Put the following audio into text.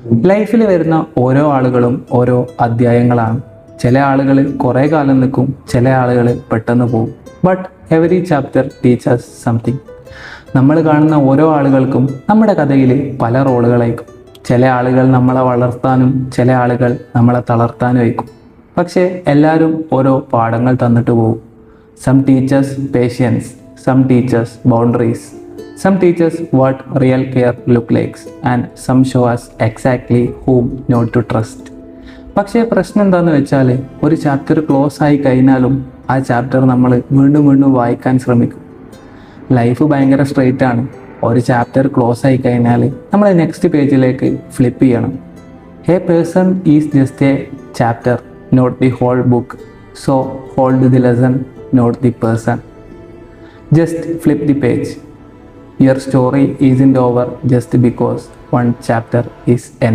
ലൈഫിൽ വരുന്ന ഓരോ ആളുകളും ഓരോ അധ്യായങ്ങളാണ്. ചില ആളുകൾ കുറേ കാലം നിൽക്കും, ചില ആളുകൾ പെട്ടെന്ന് പോകും. But every chapter teachers something. നമ്മൾ കാണുന്ന ഓരോ ആളുകൾക്കും നമ്മുടെ കഥയിൽ പല റോളുകളായിരിക്കും. ചില ആളുകൾ നമ്മളെ വളർത്താനും ചില ആളുകൾ നമ്മളെ തളർത്താനും ആയിരിക്കും. പക്ഷേ എല്ലാവരും ഓരോ പാഠങ്ങൾ തന്നിട്ട് പോകും. Some teachers patience, some teachers boundaries, some teachers what real care look likes and some show us exactly whom not to trust. പക്ഷേ പ്രശ്നം എന്താണെന്ന് വെച്ചാൽ ഒരു ചാപ്റ്റർ ക്ലോസ് ആയി കഴിഞ്ഞാലും ആ ചാപ്റ്റർ നമ്മൾ വീണ്ടും വീണ്ടും വായിക്കാൻ ശ്രമിക്കും. ലൈഫ് ഭയങ്കര സ്ട്രെയിറ്റ് ആണ്. ഒരു ചാപ്റ്റർ ക്ലോസ് ആയി കഴിഞ്ഞാൽ നമ്മൾ നെക്സ്റ്റ് പേജിലേക്ക് ഫ്ലിപ്പ് ചെയ്യണം. A person is just a chapter, not the whole book. So hold the lesson, not the person. Just flip the page. Your story isn't over just because one chapter is ended.